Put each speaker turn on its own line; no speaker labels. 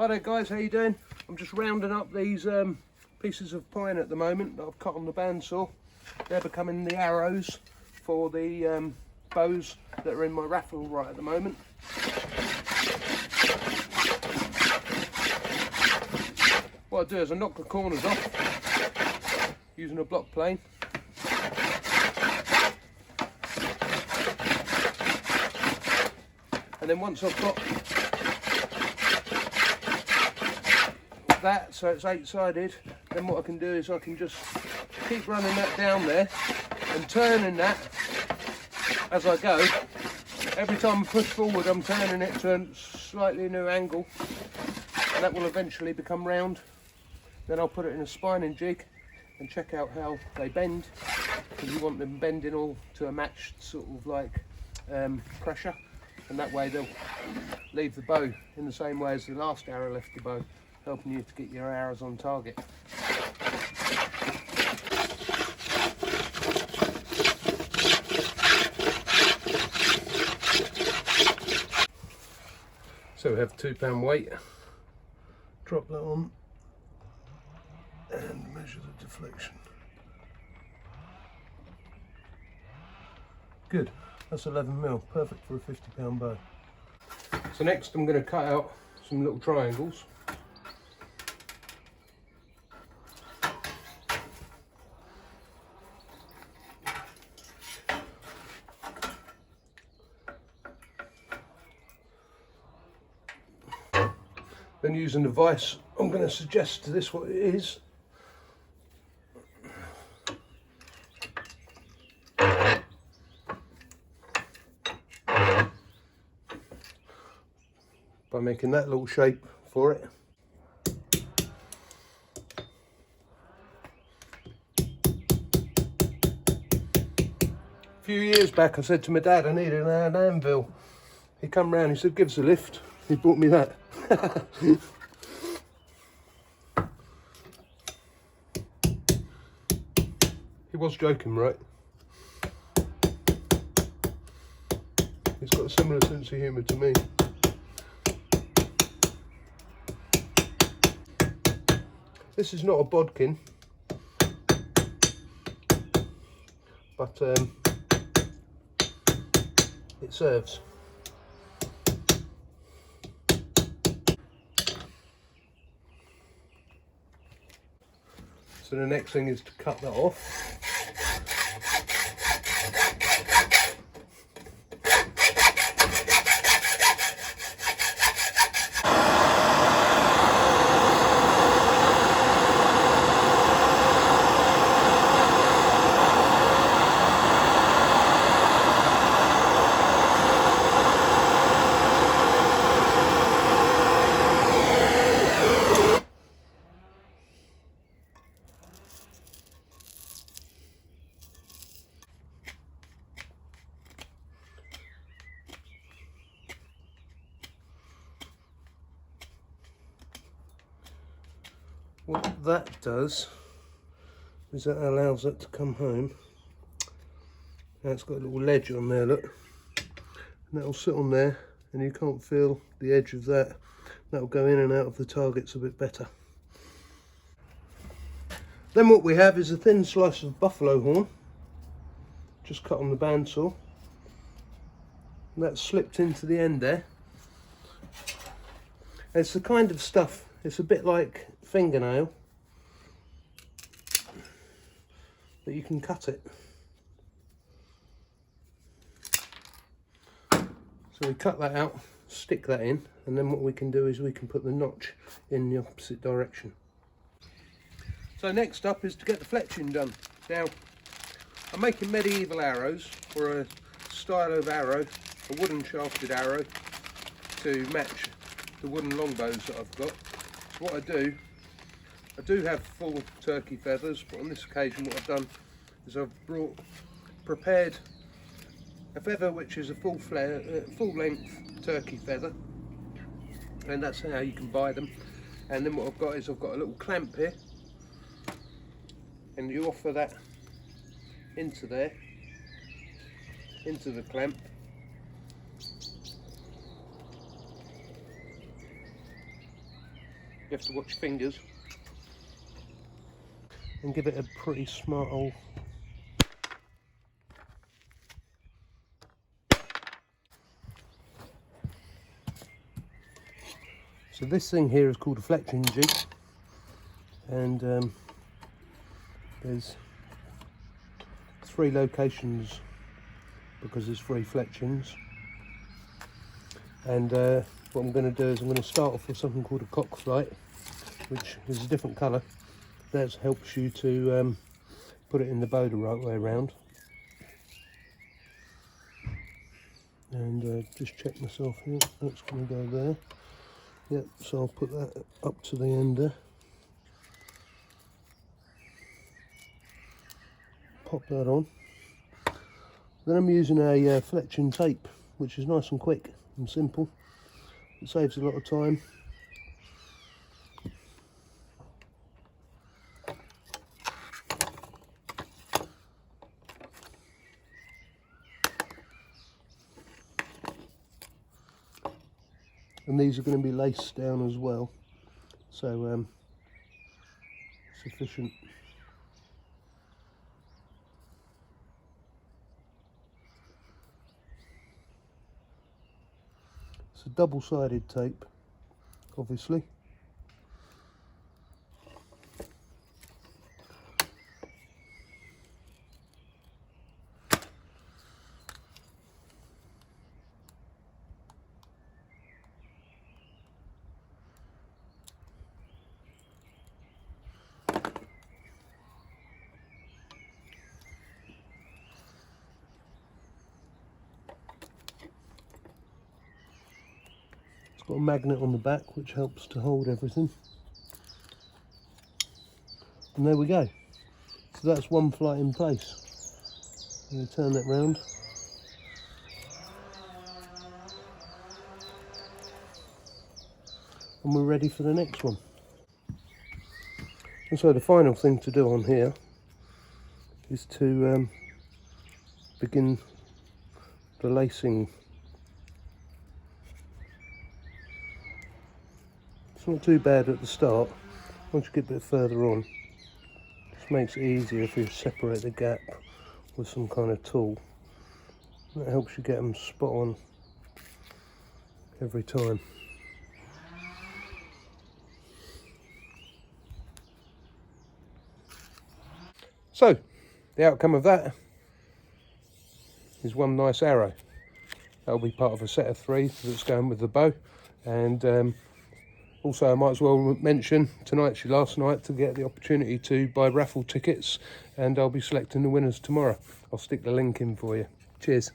Hi there guys, how you doing? I'm just rounding up these pieces of pine at the moment that I've cut on the bandsaw. They're becoming the arrows for the bows that are in my raffle right at the moment. What I do is I knock the corners off using a block plane. And then once I've got that, so it's 8-sided, then what I can do is I can just keep running that down there and turning that as I go. Every time I push forward, I'm turning it to a slightly new angle, and that will eventually become round. Then I'll put it in a spining jig and check out how they bend, because you want them bending all to a matched sort of like pressure, and that way they'll leave the bow in the same way as the last arrow left the bow, helping you to get your arrows on target. So we have a 2 pound weight, drop that on and measure the deflection. Good, that's 11mm, perfect for a 50 pound bow. So next I'm going to cut out some little triangles. Then using the vise, I'm going to suggest to this what it is. By making that little shape for it. A few years back I said to my dad I needed an anvil. He come round, he said give us a lift. He bought me that. He was joking, right? He's got a similar sense of humour to me. This is not a bodkin, but it serves. So the next thing is to cut that off. What that does is that allows it to come home. Now it's got a little ledge on there, look. And that'll sit on there and you can't feel the edge of that. That'll go in and out of the targets a bit better. Then what we have is a thin slice of buffalo horn, just cut on the bandsaw. And that's slipped into the end there. And it's the kind of stuff, it's a bit like fingernail, but you can cut it. So we cut that out, stick that in, and then what we can do is we can put the notch in the opposite direction. So next up is to get the fletching done. Now I'm making medieval arrows, or a style of arrow, a wooden shafted arrow, to match the wooden longbows that I've got. So what I do have full turkey feathers, but on this occasion what I've done is I've prepared a feather which is a full length turkey feather, and that's how you can buy them. And then what I've got is I've got a little clamp here, and you offer that into there, into the clamp, have to watch your fingers. And give it a pretty smart old... So this thing here is called a Fletching Jig, and there's 3 locations because there's 3 fletchings. And what I'm going to do is I'm going to start off with something called a cockflight, which is a different colour. That helps you to put it in the bow the right way around. And just check myself here, that's going to go there. Yep, so I'll put that up to the end there. Pop that on. Then I'm using a Fletching Tape, which is nice and quick and simple. It saves a lot of time. And these are going to be laced down as well, so sufficient. It's a double-sided tape, obviously. It's got a magnet on the back which helps to hold everything. And there we go. So that's one flight in place. I'm going to turn that round. And we're ready for the next one. And so the final thing to do on here is to begin the lacing. It's not too bad at the start. Once you get a bit further on, it just makes it easier if you separate the gap with some kind of tool. That helps you get them spot on every time. So, the outcome of that is one nice arrow. That'll be part of a set of 3 that's going with the bow. And also I might as well mention, tonight's your last night to get the opportunity to buy raffle tickets, and I'll be selecting the winners tomorrow. I'll stick the link in for you. Cheers.